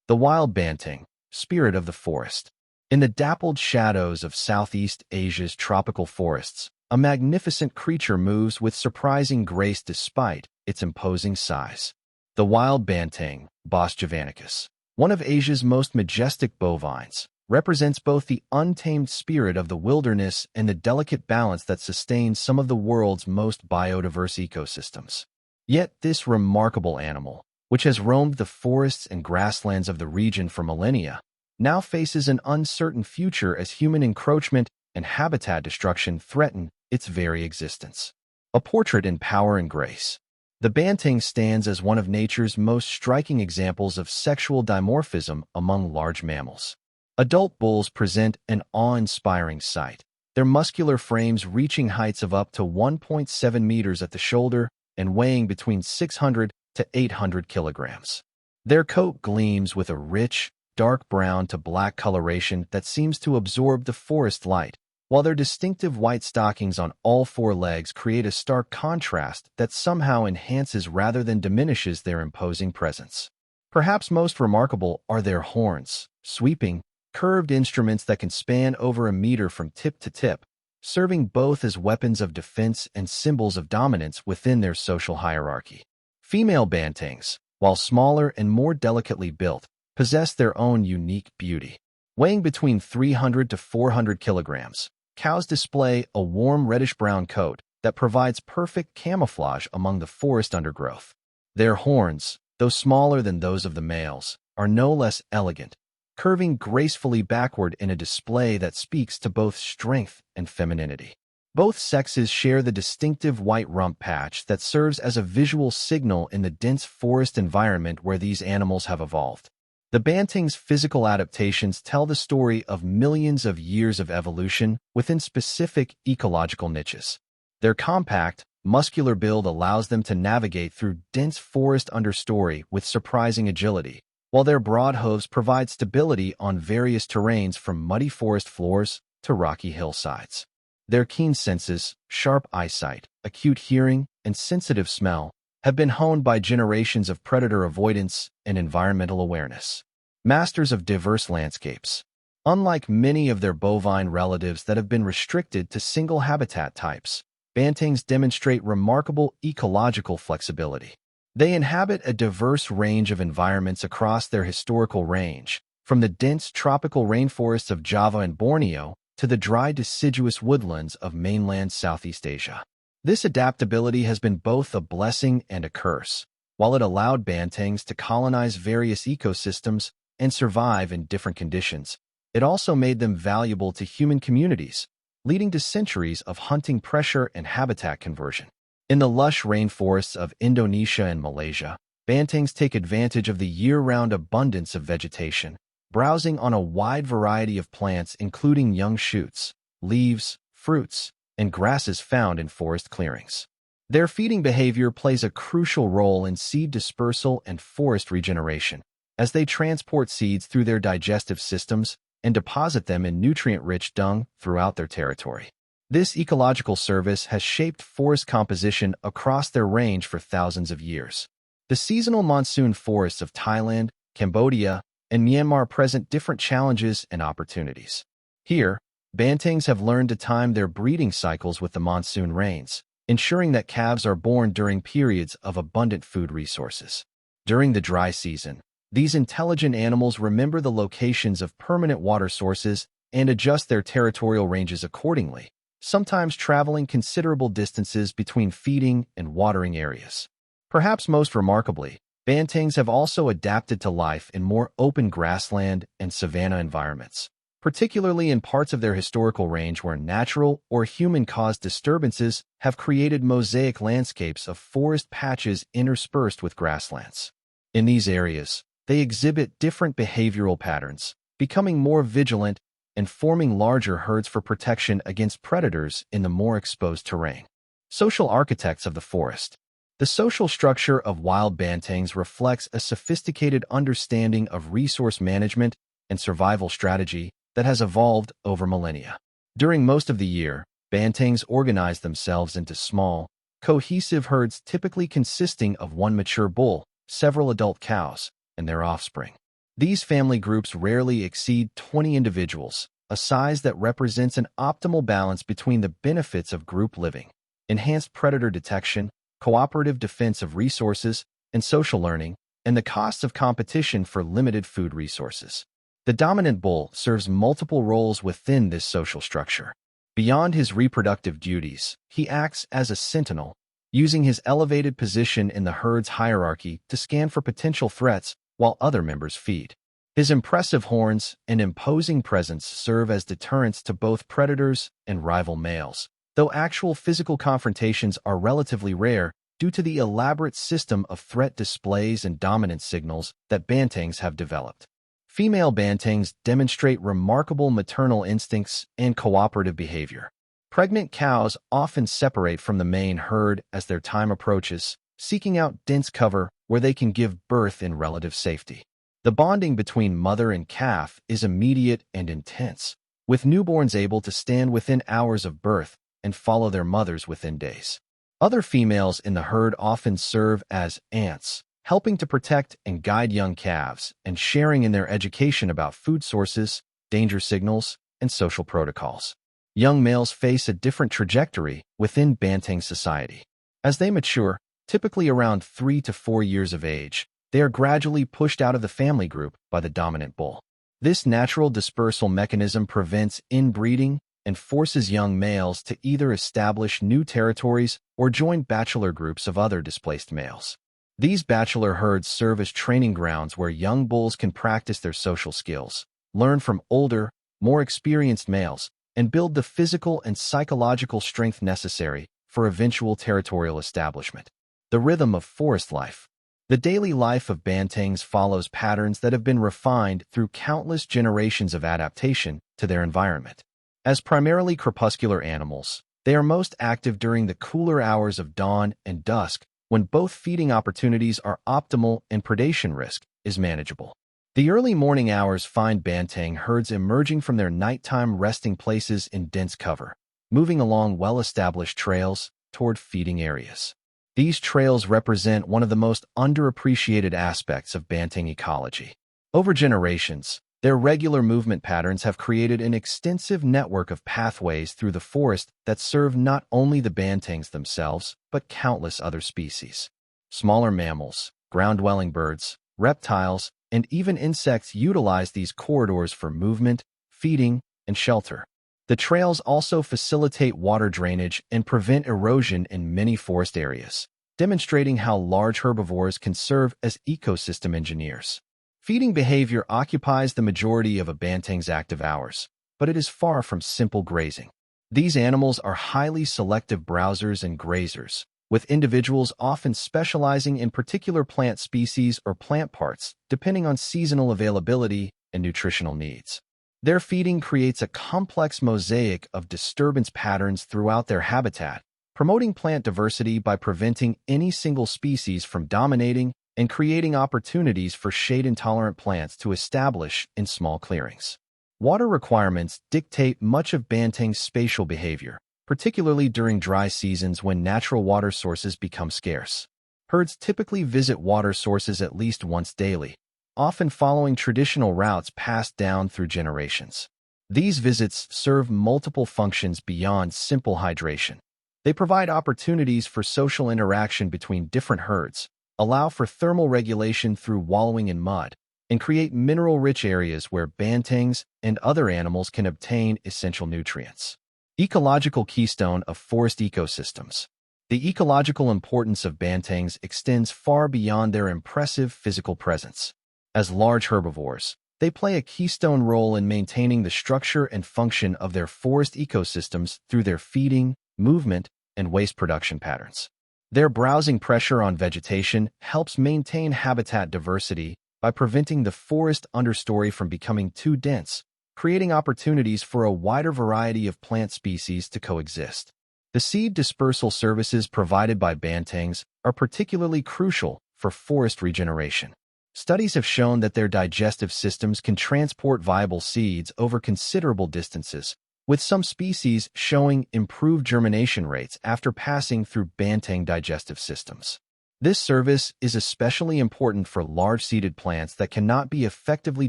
The wild banting, spirit of the forest. In the dappled shadows of Southeast Asia's tropical forests, a magnificent creature moves with surprising grace despite its imposing size. The wild banteng, Bos javanicus, one of Asia's most majestic bovines, represents both the untamed spirit of the wilderness and the delicate balance that sustains some of the world's most biodiverse ecosystems. Yet this remarkable animal, which has roamed the forests and grasslands of the region for millennia, now faces an uncertain future as human encroachment and habitat destruction threaten its very existence. A portrait in power and grace. The banting stands as one of nature's most striking examples of sexual dimorphism among large mammals. Adult bulls present an awe-inspiring sight, their muscular frames reaching heights of up to 1.7 meters at the shoulder and weighing between 600 to 800 kilograms. Their coat gleams with a rich, dark brown to black coloration that seems to absorb the forest light, while their distinctive white stockings on all four legs create a stark contrast that somehow enhances rather than diminishes their imposing presence. Perhaps most remarkable are their horns, sweeping, curved instruments that can span over a meter from tip to tip, serving both as weapons of defense and symbols of dominance within their social hierarchy. Female bantangs, while smaller and more delicately built, possess their own unique beauty. Weighing between 300 to 400 kilograms, cows display a warm reddish-brown coat that provides perfect camouflage among the forest undergrowth. Their horns, though smaller than those of the males, are no less elegant, curving gracefully backward in a display that speaks to both strength and femininity. Both sexes share the distinctive white rump patch that serves as a visual signal in the dense forest environment where these animals have evolved. The banting's physical adaptations tell the story of millions of years of evolution within specific ecological niches. Their compact, muscular build allows them to navigate through dense forest understory with surprising agility, while their broad hooves provide stability on various terrains from muddy forest floors to rocky hillsides. Their keen senses, sharp eyesight, acute hearing, and sensitive smell have been honed by generations of predator avoidance and environmental awareness. Masters of diverse landscapes. Unlike many of their bovine relatives that have been restricted to single habitat types, bantangs demonstrate remarkable ecological flexibility. They inhabit a diverse range of environments across their historical range, from the dense tropical rainforests of Java and Borneo to the dry deciduous woodlands of mainland Southeast Asia. This adaptability has been both a blessing and a curse. While it allowed bantangs to colonize various ecosystems and survive in different conditions, it also made them valuable to human communities, leading to centuries of hunting pressure and habitat conversion. In the lush rainforests of Indonesia and Malaysia, bantangs take advantage of the year-round abundance of vegetation, browsing on a wide variety of plants including young shoots, leaves, fruits, and grasses found in forest clearings. Their feeding behavior plays a crucial role in seed dispersal and forest regeneration, as they transport seeds through their digestive systems and deposit them in nutrient-rich dung throughout their territory. This ecological service has shaped forest composition across their range for thousands of years. The seasonal monsoon forests of Thailand, Cambodia, and Myanmar present different challenges and opportunities. Here, bantangs have learned to time their breeding cycles with the monsoon rains, ensuring that calves are born during periods of abundant food resources. During the dry season, these intelligent animals remember the locations of permanent water sources and adjust their territorial ranges accordingly, sometimes traveling considerable distances between feeding and watering areas. Perhaps most remarkably, bantangs have also adapted to life in more open grassland and savanna environments, particularly in parts of their historical range where natural or human-caused disturbances have created mosaic landscapes of forest patches interspersed with grasslands. In these areas, they exhibit different behavioral patterns, becoming more vigilant and forming larger herds for protection against predators in the more exposed terrain. Social architects of the forest. The social structure of wild bantangs reflects a sophisticated understanding of resource management and survival strategy that has evolved over millennia. During most of the year, bantangs organize themselves into small, cohesive herds typically consisting of one mature bull, several adult cows, and their offspring. These family groups rarely exceed 20 individuals, a size that represents an optimal balance between the benefits of group living, enhanced predator detection, cooperative defense of resources, and social learning, and the costs of competition for limited food resources. The dominant bull serves multiple roles within this social structure. Beyond his reproductive duties, he acts as a sentinel, using his elevated position in the herd's hierarchy to scan for potential threats while other members feed. His impressive horns and imposing presence serve as deterrents to both predators and rival males, though actual physical confrontations are relatively rare due to the elaborate system of threat displays and dominance signals that bantangs have developed. Female bantangs demonstrate remarkable maternal instincts and cooperative behavior. Pregnant cows often separate from the main herd as their time approaches, seeking out dense cover where they can give birth in relative safety. The bonding between mother and calf is immediate and intense, with newborns able to stand within hours of birth and follow their mothers within days. Other females in the herd often serve as aunts, helping to protect and guide young calves and sharing in their education about food sources, danger signals, and social protocols. Young males face a different trajectory within bantang society. As they mature, typically around 3 to 4 years of age, they are gradually pushed out of the family group by the dominant bull. This natural dispersal mechanism prevents inbreeding and forces young males to either establish new territories or join bachelor groups of other displaced males. These bachelor herds serve as training grounds where young bulls can practice their social skills, learn from older, more experienced males, and build the physical and psychological strength necessary for eventual territorial establishment. The rhythm of forest life. The daily life of bantangs follows patterns that have been refined through countless generations of adaptation to their environment. As primarily crepuscular animals, they are most active during the cooler hours of dawn and dusk, when both feeding opportunities are optimal and predation risk is manageable. The early morning hours find bantang herds emerging from their nighttime resting places in dense cover, moving along well-established trails toward feeding areas. These trails represent one of the most underappreciated aspects of bantang ecology. Over generations, their regular movement patterns have created an extensive network of pathways through the forest that serve not only the bantangs themselves, but countless other species. Smaller mammals, ground-dwelling birds, reptiles, and even insects utilize these corridors for movement, feeding, and shelter. The trails also facilitate water drainage and prevent erosion in many forest areas, demonstrating how large herbivores can serve as ecosystem engineers. Feeding behavior occupies the majority of a bantang's active hours, but it is far from simple grazing. These animals are highly selective browsers and grazers, with individuals often specializing in particular plant species or plant parts, depending on seasonal availability and nutritional needs. Their feeding creates a complex mosaic of disturbance patterns throughout their habitat, promoting plant diversity by preventing any single species from dominating and creating opportunities for shade-intolerant plants to establish in small clearings. Water requirements dictate much of bantang's spatial behavior, particularly during dry seasons when natural water sources become scarce. Herds typically visit water sources at least once daily, often following traditional routes passed down through generations. These visits serve multiple functions beyond simple hydration. They provide opportunities for social interaction between different herds, allow for thermal regulation through wallowing in mud, and create mineral-rich areas where bantangs and other animals can obtain essential nutrients. Ecological keystone of forest ecosystems. The ecological importance of bantangs extends far beyond their impressive physical presence. As large herbivores, they play a keystone role in maintaining the structure and function of their forest ecosystems through their feeding, movement, and waste production patterns. Their browsing pressure on vegetation helps maintain habitat diversity by preventing the forest understory from becoming too dense, creating opportunities for a wider variety of plant species to coexist. The seed dispersal services provided by bantangs are particularly crucial for forest regeneration. Studies have shown that their digestive systems can transport viable seeds over considerable distances, with some species showing improved germination rates after passing through bantang digestive systems. This service is especially important for large-seeded plants that cannot be effectively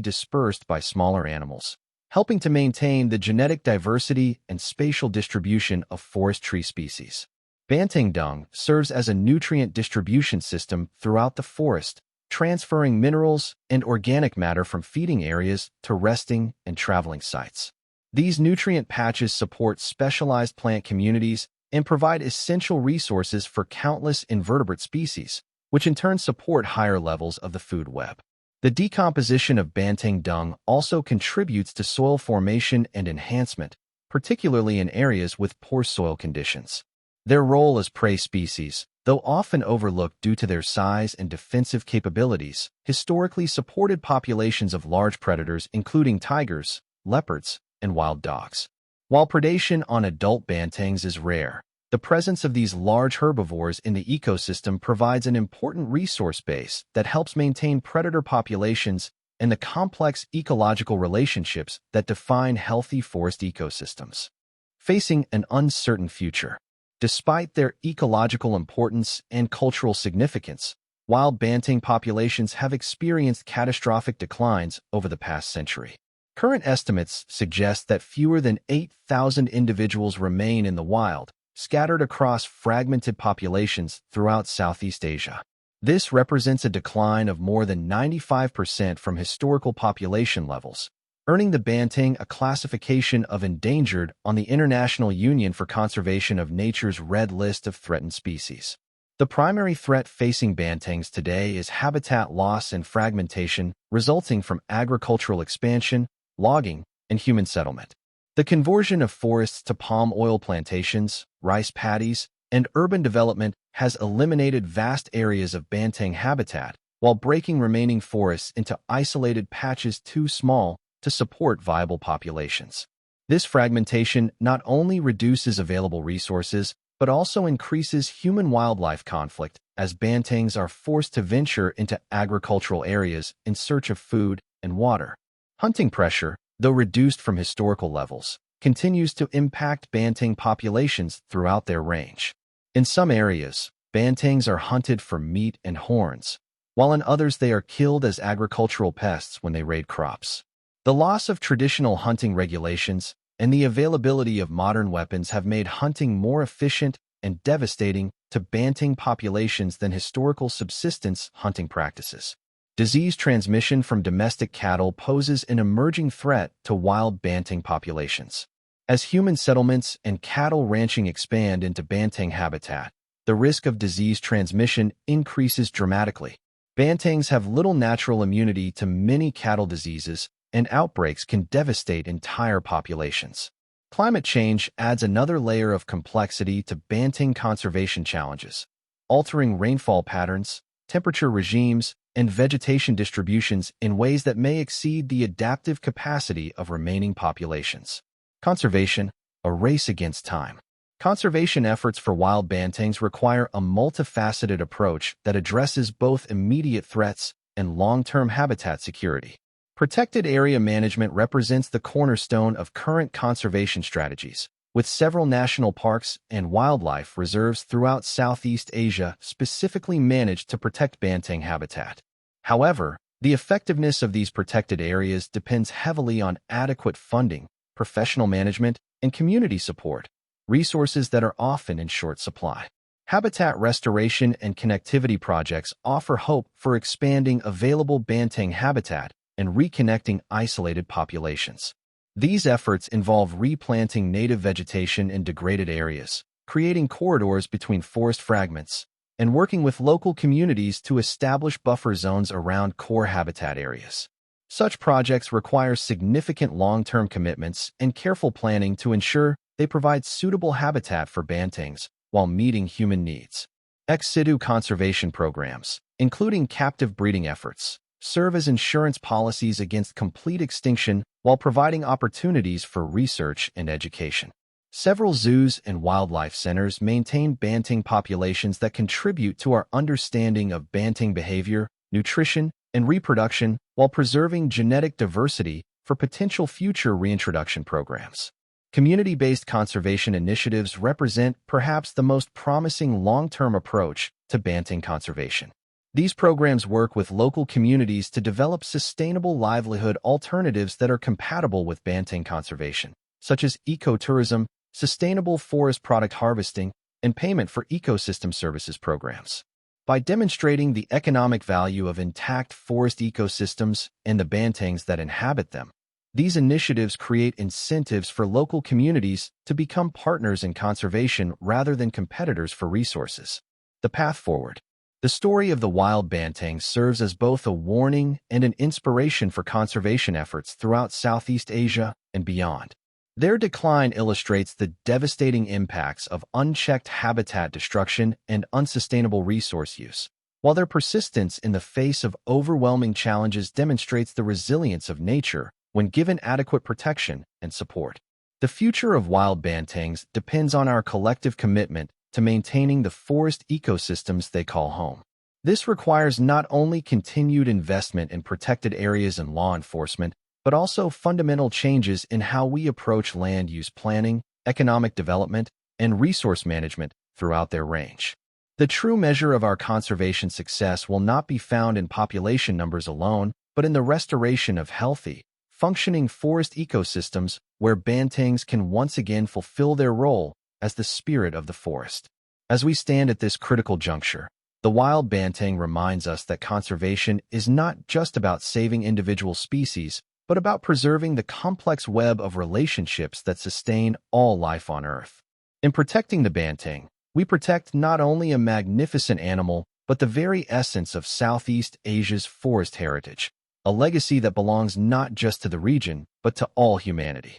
dispersed by smaller animals, helping to maintain the genetic diversity and spatial distribution of forest tree species. Banting dung serves as a nutrient distribution system throughout the forest, transferring minerals and organic matter from feeding areas to resting and traveling sites. These nutrient patches support specialized plant communities and provide essential resources for countless invertebrate species, which in turn support higher levels of the food web. The decomposition of banting dung also contributes to soil formation and enhancement, particularly in areas with poor soil conditions. Their role as prey species, though often overlooked due to their size and defensive capabilities, historically supported populations of large predators including tigers, leopards, and wild dogs. While predation on adult bantangs is rare, the presence of these large herbivores in the ecosystem provides an important resource base that helps maintain predator populations and the complex ecological relationships that define healthy forest ecosystems. Facing an uncertain future. Despite their ecological importance and cultural significance, wild banting populations have experienced catastrophic declines over the past century. Current estimates suggest that fewer than 8,000 individuals remain in the wild, scattered across fragmented populations throughout Southeast Asia. This represents a decline of more than 95% from historical population levels, earning the banting a classification of endangered on the International Union for Conservation of Nature's Red List of Threatened Species. The primary threat facing bantangs today is habitat loss and fragmentation resulting from agricultural expansion, logging, and human settlement. The conversion of forests to palm oil plantations, rice paddies, and urban development has eliminated vast areas of banting habitat while breaking remaining forests into isolated patches too small to support viable populations. This fragmentation not only reduces available resources, but also increases human-wildlife conflict as bantangs are forced to venture into agricultural areas in search of food and water. Hunting pressure, though reduced from historical levels, continues to impact banting populations throughout their range. In some areas, bantangs are hunted for meat and horns, while in others they are killed as agricultural pests when they raid crops. The loss of traditional hunting regulations and the availability of modern weapons have made hunting more efficient and devastating to banting populations than historical subsistence hunting practices. Disease transmission from domestic cattle poses an emerging threat to wild banting populations. As human settlements and cattle ranching expand into banting habitat, the risk of disease transmission increases dramatically. Bantangs have little natural immunity to many cattle diseases, and outbreaks can devastate entire populations. Climate change adds another layer of complexity to banting conservation challenges, altering rainfall patterns, temperature regimes, and vegetation distributions in ways that may exceed the adaptive capacity of remaining populations. Conservation, a race against time. Conservation efforts for wild bantangs require a multifaceted approach that addresses both immediate threats and long-term habitat security. Protected area management represents the cornerstone of current conservation strategies, with several national parks and wildlife reserves throughout Southeast Asia specifically managed to protect banting habitat. However, the effectiveness of these protected areas depends heavily on adequate funding, professional management, and community support, resources that are often in short supply. Habitat restoration and connectivity projects offer hope for expanding available banting habitat and reconnecting isolated populations. These efforts involve replanting native vegetation in degraded areas, creating corridors between forest fragments, and working with local communities to establish buffer zones around core habitat areas. Such projects require significant long-term commitments and careful planning to ensure they provide suitable habitat for bantangs while meeting human needs. Ex situ conservation programs, including captive breeding efforts, serve as insurance policies against complete extinction while providing opportunities for research and education. Several zoos and wildlife centers maintain banting populations that contribute to our understanding of banting behavior, nutrition, and reproduction while preserving genetic diversity for potential future reintroduction programs. Community-based conservation initiatives represent perhaps the most promising long-term approach to banting conservation. These programs work with local communities to develop sustainable livelihood alternatives that are compatible with banting conservation, such as ecotourism, sustainable forest product harvesting, and payment for ecosystem services programs. By demonstrating the economic value of intact forest ecosystems and the bantings that inhabit them, these initiatives create incentives for local communities to become partners in conservation rather than competitors for resources. The path forward. The story of the wild banteng serves as both a warning and an inspiration for conservation efforts throughout Southeast Asia and beyond. Their decline illustrates the devastating impacts of unchecked habitat destruction and unsustainable resource use, while their persistence in the face of overwhelming challenges demonstrates the resilience of nature when given adequate protection and support. The future of wild bantengs depends on our collective commitment to maintaining the forest ecosystems they call home. This requires not only continued investment in protected areas and law enforcement, but also fundamental changes in how we approach land use planning, economic development, and resource management throughout their range. The true measure of our conservation success will not be found in population numbers alone, but in the restoration of healthy, functioning forest ecosystems where bantengs can once again fulfill their role as the spirit of the forest. As we stand at this critical juncture, the wild banteng reminds us that conservation is not just about saving individual species, but about preserving the complex web of relationships that sustain all life on Earth. In protecting the banteng, we protect not only a magnificent animal, but the very essence of Southeast Asia's forest heritage, a legacy that belongs not just to the region, but to all humanity.